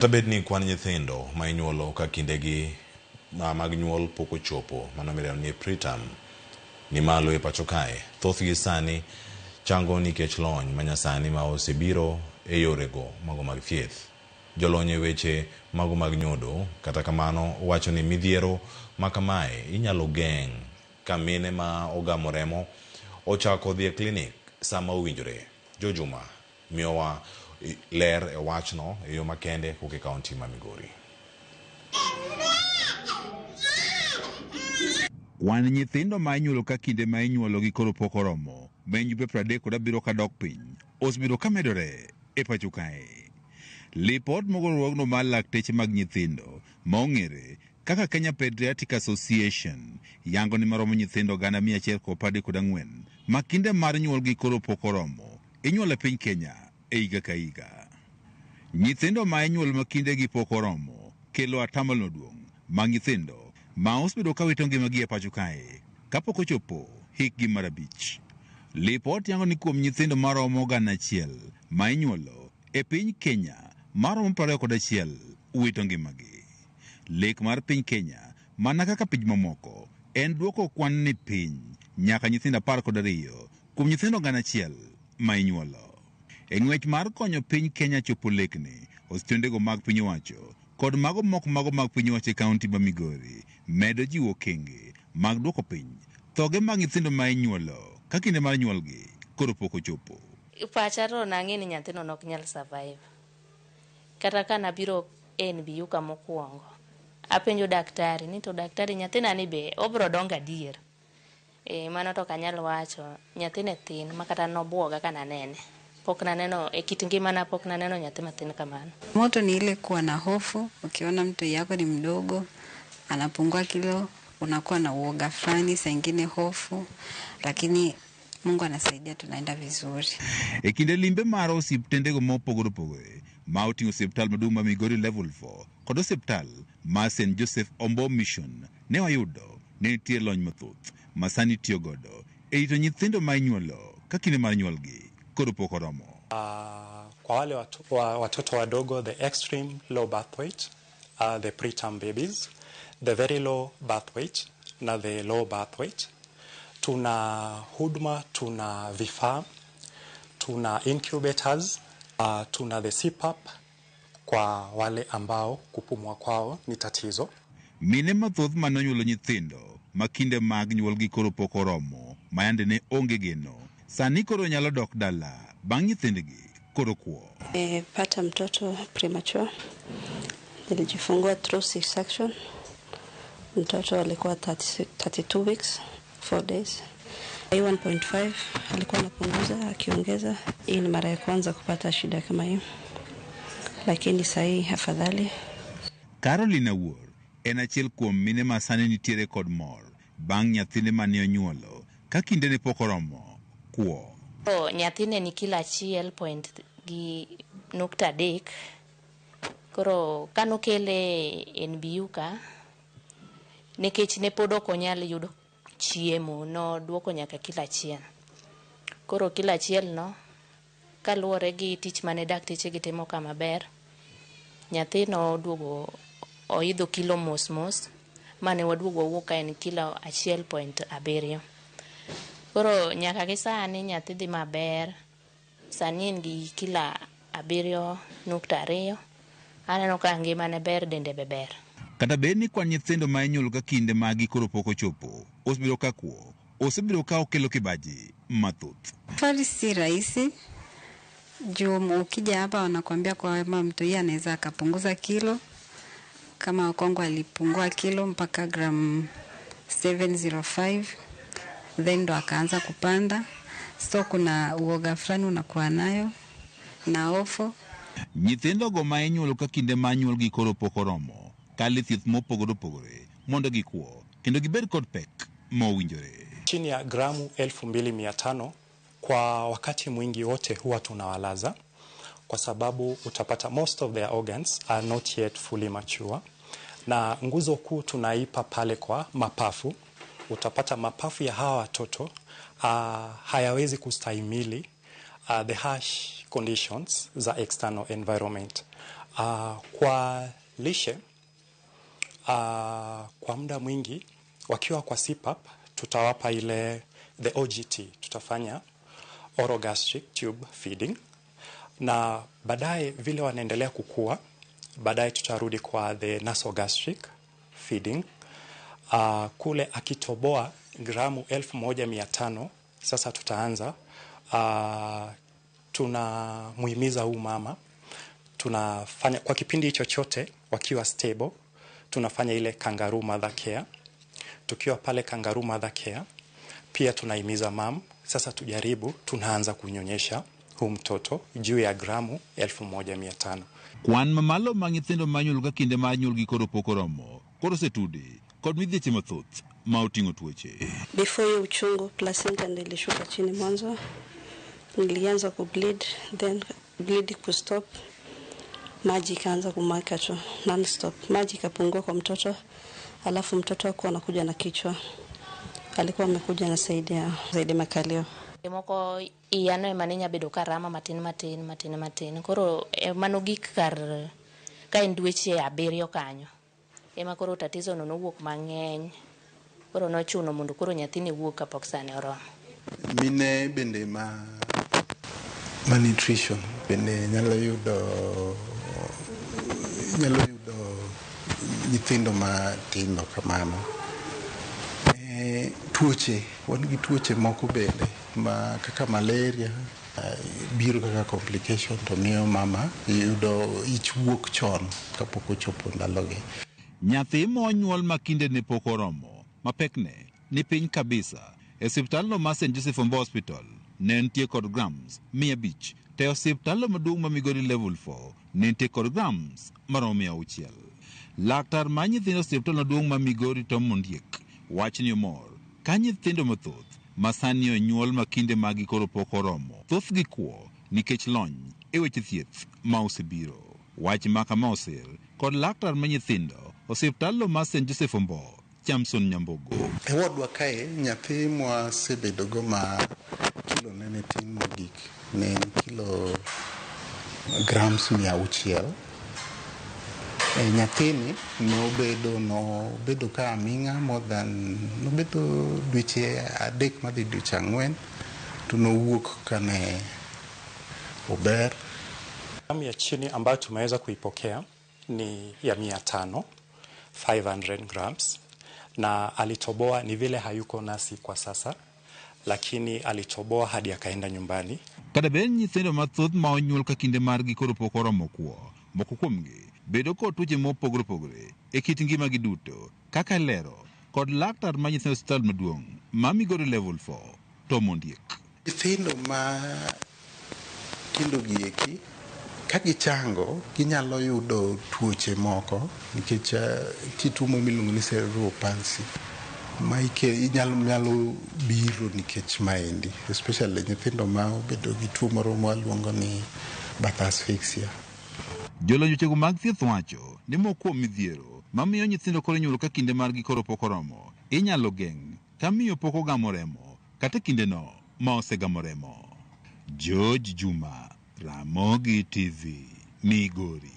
Tabed ni kwan nyithindo ma inyuolo ka kindegi mag nyuol pok ochopo, mano miluongo ni preterm, ni malo e pacho kae. Thothgi sani chango nikech lony manyasani ma osebiro e yorego mago mag thieth. Jolony e weche mago mag nyodo kata kamano wacho ni midhiero ma kamae inyalo geng' ka mine ma ogamo remo ochako dhi e klinik sama owinjore. Jojuma miyowa ler e wachno e yo makende koke kaunti ma Migori. Kwan nyithindo ma inyuolo ka kinde ma inyuologi koro pok oromo, jumbe 37 ka dok piny osebedo ka medore e pacho kae. Lipot mogorruogno mar lakteche mag nyithindo ma ong'ere kaka Kenya Pediatric Association yango ni maromo nyithindo 114 ma kinde mar nyuolgi koro pok oromo inyuolo e piny Kenya e higa ka higa. Nyithindo ma inyuolo ma kindegi pok oromo kelo atamalo maduong' mag nyithindo ma osebedo ka wito ngimagi e pacho kae kapok ochopo hikgi mar 5. Lipot yango ni kuom nyithindo maromo 1,000 ma inyuolo e piny Kenya, maromo 21 wito ngimagi. Lek mar piny Kenya, mana kaka pinje mamoko, en duoko kwan ni piny nyaka nyithindo 12 kuom nyithindo 100 ma inyuolo. E ng'wech mar konyo piny Kenya chopo lekni, osiptendego mag piny owacho kod mago mag piny owacho e kaunti ma Migori medo jiwo okenge mag duoko piny thoge mag nyithindo ma inyuolo ka kinde mar nyuolgi koro pok ochopo. Pacha to nang'e ni nyathino nok nyal survive. Kata ka nabiro NBU ka mokwongo, apenjo daktari ni to daktari nyathina ni be obro dongo adier? Mano to kanyal wacho, nyathine thin ma kata nobuoga ka nanene. Pok naneno e kit ngimana, pok naneno nyathi matin kamano. Moto ni ile kuwa na hofu, ukiona mtu yako ni mdogo, anapungua kilo, unakuwa na uoga fulani, saa ingine hofu, lakini Mungu anasaidia, tunaenda vizuri. E kinde limbe mar osiptendego mopogore ma oting'o osiptal maduong' ma Migori Level 4 kod osiptal ma St. Joseph Ombo Mission, ne wayudo ni nitie lony mathoth ma sani tiyo godo e rito nyithindo ma inyuolo ka kinde mar nyuolgi koro pok oromo. Kwa wale watoto wadogo, the extreme low birth weight, the preterm babies, the very low birth weight na the low birth weight, tuna huduma, tuna vifaa, tuna incubators, tuna the CPAP kwa wale ambao kupumua kwao ni tatizo. Mine mathoth manonyuolo nyithindo ma kinde mag nyuolgi koro pok oromo mayande ne onge geno, sani koro nyalo dok dala bang' nyithindgi koro kuo. Pata mtoto premature, nilijifungua through C-section. Mtoto alikuwa 32 weeks 4 days. 1.5 alikuwa anapunguza akiongeza. Hii ni mara ya kwanza kupata shida kama hiyo, lakini sahii afadhali. Carolina Wuor en achiel kuom mine ma sani nitiere kod mor bang' nyathine mane onyuolo ka kinde ne pok oromo kuo. Nyathine ni kilo 1.3 koro kanokele NBU ka nikech ne pod ok onyal yudo chiemo, no duoko nyaka kilo 1. Koro kilo 1 no kaluwore gi tich mane dakteche gi timo kama ber, nyathino duogo oidho kilo mos mane waduogo wuok en kilo 1.7. Koro nyaka gi sani nyathi dhi maber, sani en gi kilo 7.2. Aneno ka ngimane ber, dende be ber. Kata bed ni kwan nyithindo ma inyuolo ka kinde magi koro pok ochopo, osebedo ka kuo, osebedo ka okelo kibaji mathoth. Safari si rahisi. Juu ukija hapa wanakuambia kwamba mtu yeye anaweza akapunguza kilo. Kama Wakongo alipungua kilo mpaka gram 705, then ndo akaanza kupanda. So kuna uoga fulani unakuwa nayo na hofu. Nyithindo go ma inyuolo ka kinde ma nyuolgi koro pok oromo kali thieth mopogore mondo gikuo kendo gibed kod pek mowinjore. Chini ya gramu 2500 kwa wakati mwingi wote huwa tunawalaza, kwa sababu utapata most of their organs are not yet fully mature, na nguzo kuu tunaipa pale kwa mapafu. Utapata mapafu ya hawa watoto hayawezi kustahimili the harsh conditions za external environment. Kwa lishe, kwa muda mwingi wakiwa kwa CPAP tutawapa ile the OGT, tutafanya orogastric tube feeding, na baadaye vile wanaendelea kukua, baadaye tutarudi kwa the nasogastric feeding. Kule akitoboa gramu 1500, sasa tutaanza tunamuhimiza huu mama, tunafanya kwa kipindi chochote wakiwa stable, tunafanya ile kangaroo mother care. Tukiwa pale kangaroo mother care, pia tunahimiza mam, sasa tujaribu, tunaanza kunyonyesha huu mtoto juu ya gramu 1500. Kwan mamalo mag nyithindo manyuol ka kinde mar nyuolgi koro pok oromo, koro setudi kod midhieche mathoth ma oting'o tuoche. Before hiyo uchungu, placenta ilishuka chini mwanzo, nilianza kubleed, then bleed kustop, maji ikaanza kumwaka tu non stop, maji ikapungua kwa mtoto, alafu mtoto wako anakuja na kichwa, alikuwa amekuja na zaidi makalio. Moko iyano emaninya bedo karama matin, koro mano gik kar ka en dweche 7 kanyo ema koro tatizo no nowuok mang'eny, koro nochuno mondo koro nyathini wuok kapok sane oromo. Mine bende ma nutrition bende nyalo yudo nyithindo matindo kamano. Tuoche, wan gi tuoche moko bende ma kaka malaria biro kaka complication, to miyo mama yudo ich wuok chon kapok ochopo ndalogi. Nyathi monyuol ma kinde ne pok oromo, ma pekne ni piny kabisa, e osiptalno ma St. Joseph Ombo Hospital ne nitie kod grams 500, te osiptalno maduong' ma Migori level 4 ne nitie kod grams maromo 600. Laktar ma nyithindo osiptal maduong' ma Migori Tom Mondiek wach ni omor ka nyithindo mathoth ma sani onyuol ma kinde magi koro pok oromo, thoth gi kuo nikech lony e weche thieth ma osebiro. Wach ma kama osir kod laktar ma nyithindo osiptalno ma St. Joseph Ombo, Chamson Nyambogo. E wadwa kae nyathi mwasebedogo ma kilo nene tin mogik ne kilo grams 600. Nyathini nobedo ka aming'a more than nobedo dweche 3 madhi dweche 4, to nowuok kane ober. Gramu ya chini ambayo tumeweza kuipokea ni ya 500 grams, na alitoboa, ni vile hayuko nasi kwa sasa, lakini alitoboa hadi akaenda nyumbani. Kada ben nyithindo mathoth ma onyuol ka kinde margi koro pok oromo kuo, moko kuomgi bedo kod tuoche mopogore opogore e kit ngimagi duto, kaka lero kod laktar ma nyithindo osiptal maduong' ma Migori level 4 Tom Mondiek. Nyithindo ma kindogi eki ka gichango ginyalo yudo tuoche moko nikech tuo miluongo ni cerebral palsy ma inyalo biro nikech maendi, especially nyithindo ma obedo gi tuo moro mwaluongo ni birth asphyxia. Jolony wechego mag thieth wacho ni moko kuom midhiero mamiyo nyithindo koro nyuolo ka kinde margi koro pok oromo inyalo geng' ka miyo pok ogamo remo kata kindeno ma osegamo remo. George Juma, Ramogi TV, Migori.